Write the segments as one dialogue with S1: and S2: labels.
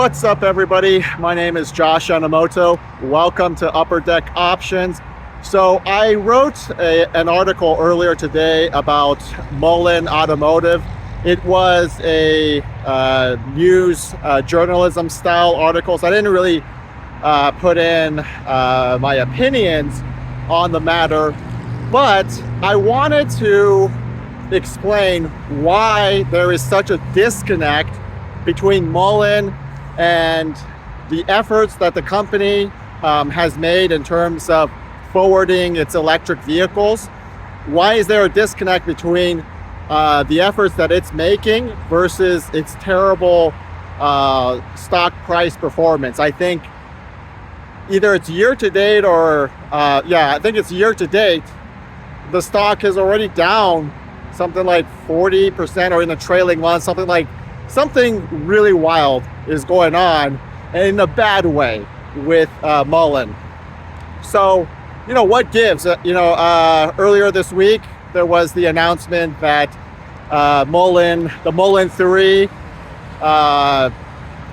S1: What's up, everybody? My name is Josh Yamamoto. Welcome to Upper Deck Options. So I wrote an article earlier today about Mullen Automotive. It was a news journalism style article, so I didn't really put in my opinions on the matter, but I wanted to explain why there is such a disconnect between Mullen and the efforts that the company has made in terms of forwarding its electric vehicles. Why is there a disconnect between the efforts that it's making versus its terrible stock price performance? I think either it's year to date or I think it's year to date. The stock is already down something like 40%, or in the trailing month, something really wild is going on, and in a bad way with Mullen. So, what gives? Earlier this week, there was the announcement that the Mullen 3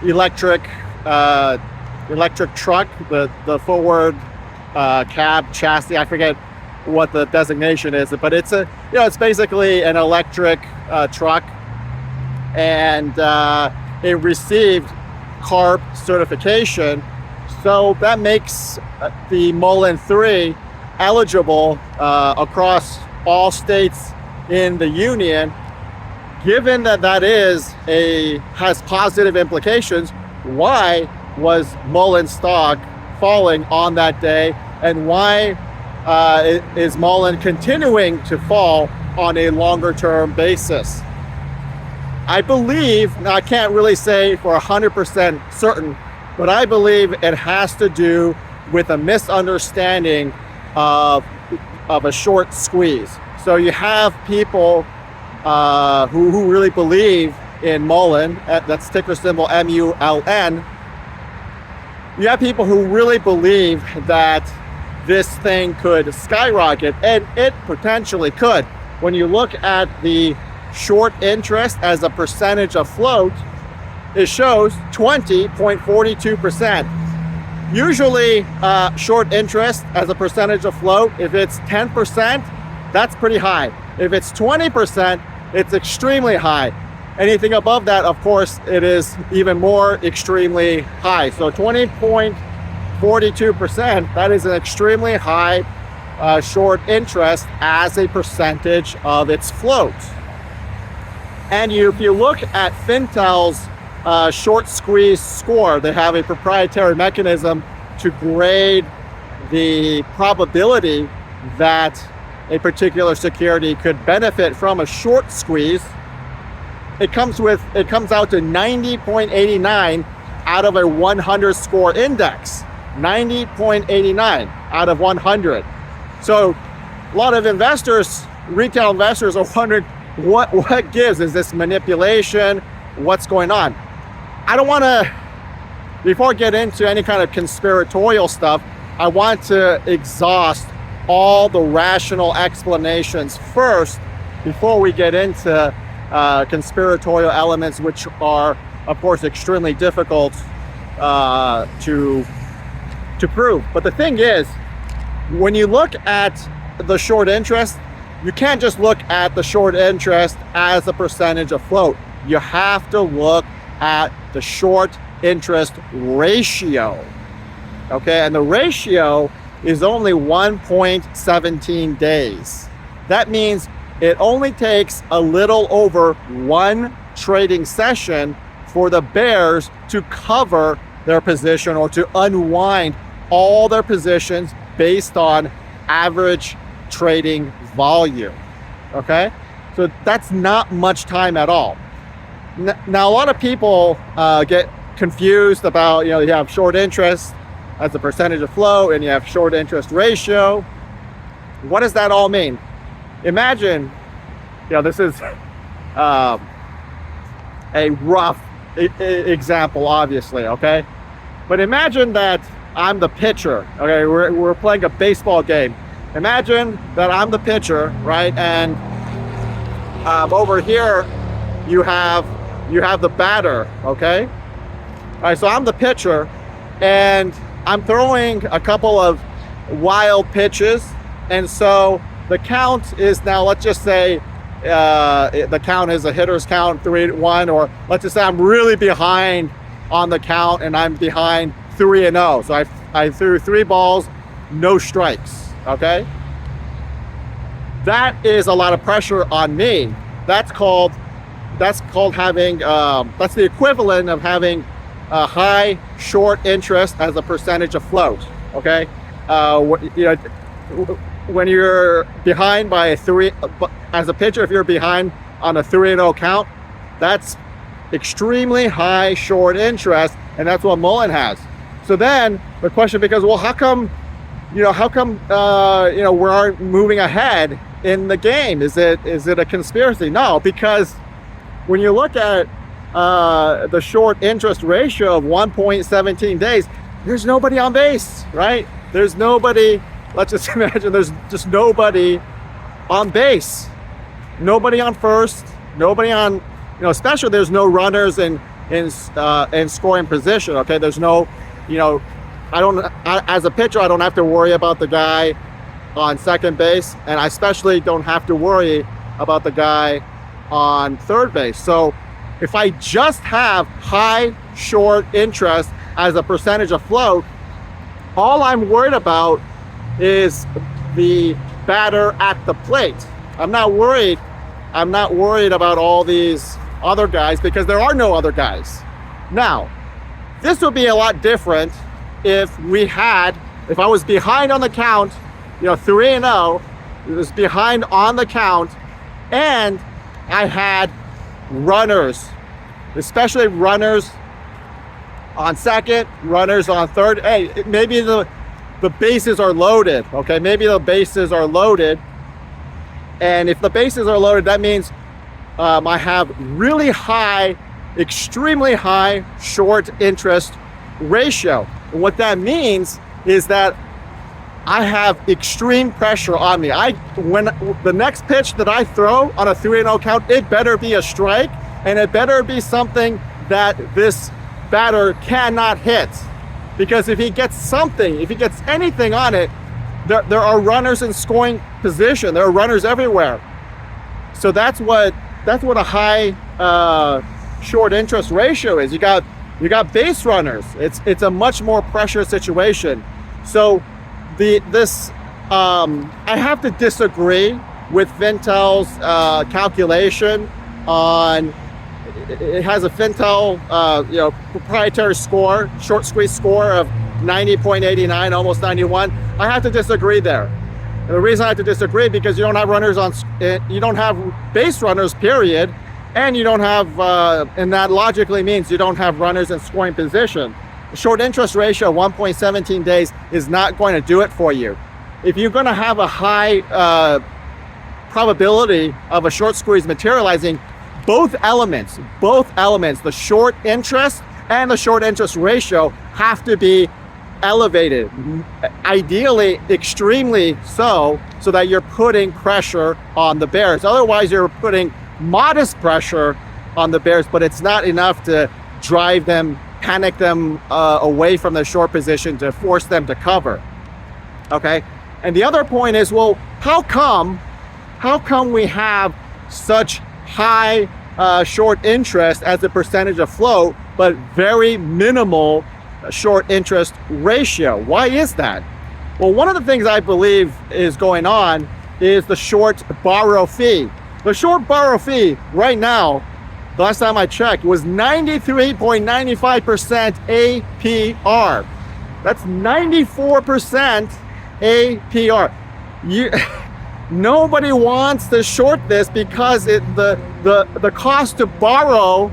S1: electric truck, the forward cab chassis, I forget what the designation is, but it's it's basically an electric truck, and it received CARB certification. So that makes the Mullen 3 eligible across all states in the union. Given that has positive implications, why was Mullen stock falling on that day, and why is Mullen continuing to fall on a longer term basis? I believe, now I can't really say for 100% certain, but I believe it has to do with a misunderstanding of a short squeeze. So you have people who really believe in Mullen, that's ticker symbol MULN. You have people who really believe that this thing could skyrocket, and it potentially could. When you look at the short interest as a percentage of float, it shows 20.42%. Usually short interest as a percentage of float, if it's 10%, that's pretty high. If it's 20%, it's extremely high. Anything above that, of course, it is even more extremely high. So 20.42%, that is an extremely high short interest as a percentage of its float. And if you look at Fintel's short squeeze score, they have a proprietary mechanism to grade the probability that a particular security could benefit from a short squeeze. It comes out to 90.89 out of a 100 score index. 90.89 out of 100. So a lot of investors, retail investors, are wondering what gives? Is this manipulation? What's going on? I don't want to, before I get into any kind of conspiratorial stuff, I want to exhaust all the rational explanations first before we get into conspiratorial elements, which are, of course, extremely difficult to prove. But the thing is, when you look at the short interest, you can't just look at the short interest as a percentage of float. You have to look at the short interest ratio. Okay, and the ratio is only 1.17 days. That means it only takes a little over one trading session for the bears to cover their position or to unwind all their positions based on average trading volume. Okay, so that's not much time at all. Now, a lot of people get confused about, you have short interest as a percentage of flow, and you have short interest ratio. What does that all mean? Imagine, this is a rough example, obviously, okay? But imagine that I'm the pitcher, okay? We're playing a baseball game. Imagine that I'm the pitcher, right? And over here, you have the batter, okay? right, so I'm the pitcher, and I'm throwing a couple of wild pitches, and so the count is now, let's just say, the count is a hitter's count 3-1, or let's just say I'm really behind on the count and I'm behind 3-0. So I threw 3 balls, no strikes, okay? That is a lot of pressure on me. That's called having, that's the equivalent of having a high short interest as a percentage of float, okay? You know, when you're behind by a 3, as a pitcher, if you're behind on a 3-0 count, that's extremely high short interest, and that's what Mullen has. So then the question becomes, well, how come we aren't moving ahead in the game? Is it a conspiracy? No, because when you look at the short interest ratio of 1.17 days, there's nobody on base, right? There's nobody. Let's just imagine there's just nobody on base, nobody on first, nobody on, especially there's no runners in scoring position. Okay, there's no, as a pitcher, I don't have to worry about the guy on second base, and I especially don't have to worry about the guy on third base. So if I just have high short interest as a percentage of float, all I'm worried about is the batter at the plate. I'm not worried about all these other guys, because there are no other guys. Now, this would be a lot different if I was behind on the count, 3-0, it was behind on the count, and I had runners, especially runners on second, runners on third. Hey, maybe the bases are loaded, okay? Maybe the bases are loaded. And if the bases are loaded, that means I have really high, extremely high short interest ratio. And what that means is that I have extreme pressure on me. When the next pitch that I throw on a 3-0 count, it better be a strike, and it better be something that this batter cannot hit. Because if he gets anything on it, there are runners in scoring position. There are runners everywhere. So that's what a high short interest ratio is. You got base runners. It's a much more pressure situation. So I have to disagree with Fintel's calculation on. It has a Fintel, proprietary score, short squeeze score of 90.89, almost 91. I have to disagree there. And the reason I have to disagree, because you don't have runners you don't have base runners, period, and you don't have, and that logically means you don't have runners in scoring position. The short interest ratio of 1.17 days is not going to do it for you. If you're going to have a high probability of a short squeeze materializing, both elements, the short interest and the short interest ratio have to be elevated, ideally extremely so that you're putting pressure on the Bears. Otherwise, you're putting modest pressure on the Bears, but it's not enough to drive them, panic them away from the short position to force them to cover. Okay? And the other point is, well, how come we have such high short interest as a percentage of float, but very minimal short interest ratio? Why is that? Well, one of the things I believe is going on is the short borrow fee. The short borrow fee right now, the last time I checked, was 93.95% APR. That's 94% APR. Nobody wants to short this because the cost to borrow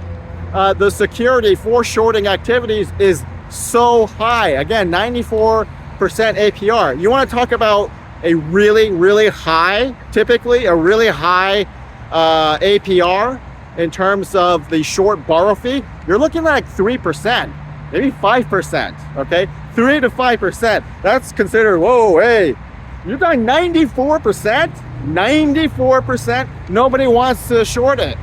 S1: the security for shorting activities is so high. Again, 94% APR. You want to talk about a really, really high, typically a really high APR in terms of the short borrow fee? You're looking at like 3%, maybe 5%, okay? 3 to 5%. That's considered, whoa, hey, you're talking 94%? 94%? Nobody wants to short it.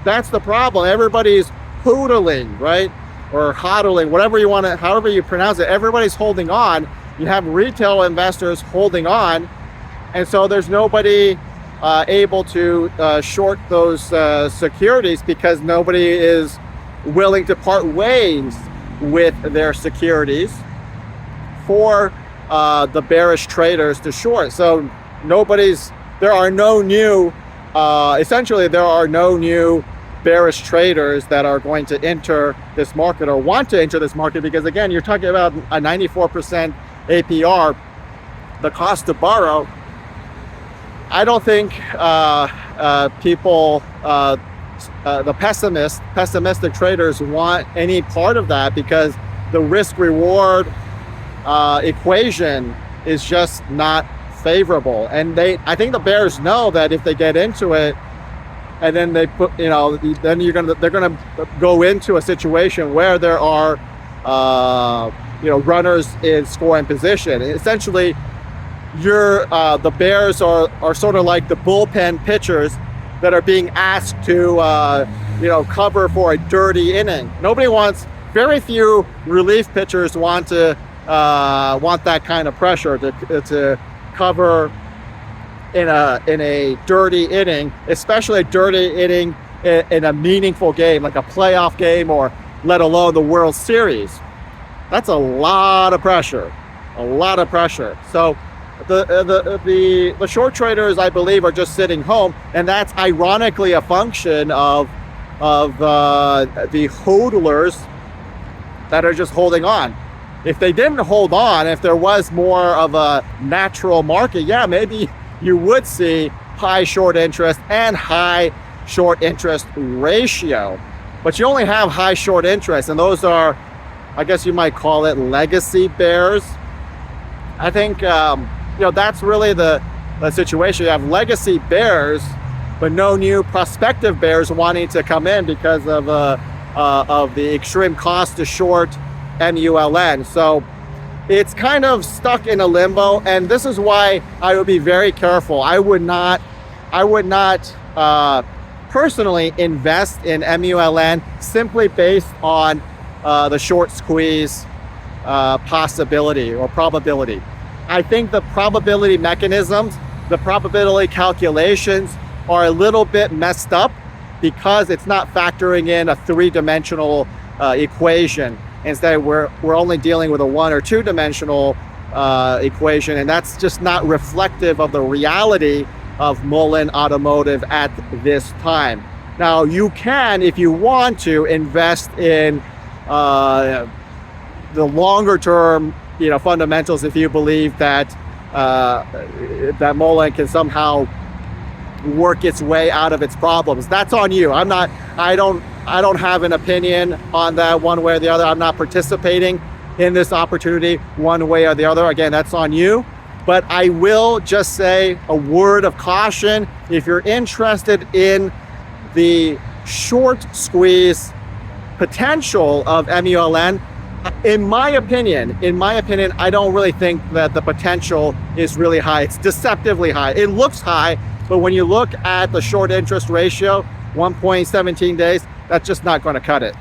S1: That's the problem. Everybody's poodling, right? or hodling, whatever you want to, however you pronounce it, everybody's holding on. You have retail investors holding on, and so there's nobody able to short those securities because nobody is willing to part ways with their securities for the bearish traders to short. So there are no new, essentially there are no new bearish traders that are going to enter this market or want to enter this market, because again, you're talking about a 94% APR, the cost to borrow. I don't think people, the pessimistic traders want any part of that, because the risk reward equation is just not favorable. And I think the bears know that if they get into it, and then they put, then they're gonna go into a situation where there are, runners in scoring position. And essentially, the bears are sort of like the bullpen pitchers that are being asked to, cover for a dirty inning. Very few relief pitchers want that kind of pressure to cover in a dirty inning, especially a dirty inning in a meaningful game, like a playoff game, or let alone the World Series. That's a lot of pressure, So the short traders, I believe, are just sitting home, and that's ironically a function of the hodlers that are just holding on. If they didn't hold on, if there was more of a natural market, yeah, maybe you would see high short interest and high short interest ratio. But you only have high short interest, and those are, I guess you might call it, legacy bears. I think that's really the situation. You have legacy bears, but no new prospective bears wanting to come in because of the extreme cost to short MULN. So it's kind of stuck in a limbo, and this is why I would be very careful. I would not personally invest in MULN simply based on the short squeeze possibility or probability. I think the probability mechanisms, the probability calculations are a little bit messed up because it's not factoring in a three-dimensional equation. Instead, we're only dealing with a one or two-dimensional equation, and that's just not reflective of the reality of Mullen Automotive at this time. Now, you can, if you want to, invest in the longer-term, fundamentals if you believe that that Mullen can somehow work its way out of its problems. That's on you. I don't have an opinion on that one way or the other. I'm not participating in this opportunity one way or the other. Again, that's on you. But I will just say a word of caution. If you're interested in the short squeeze potential of MULN, in my opinion, I don't really think that the potential is really high. It's deceptively high. It looks high, but when you look at the short interest ratio, 1.17 days, that's just not going to cut it.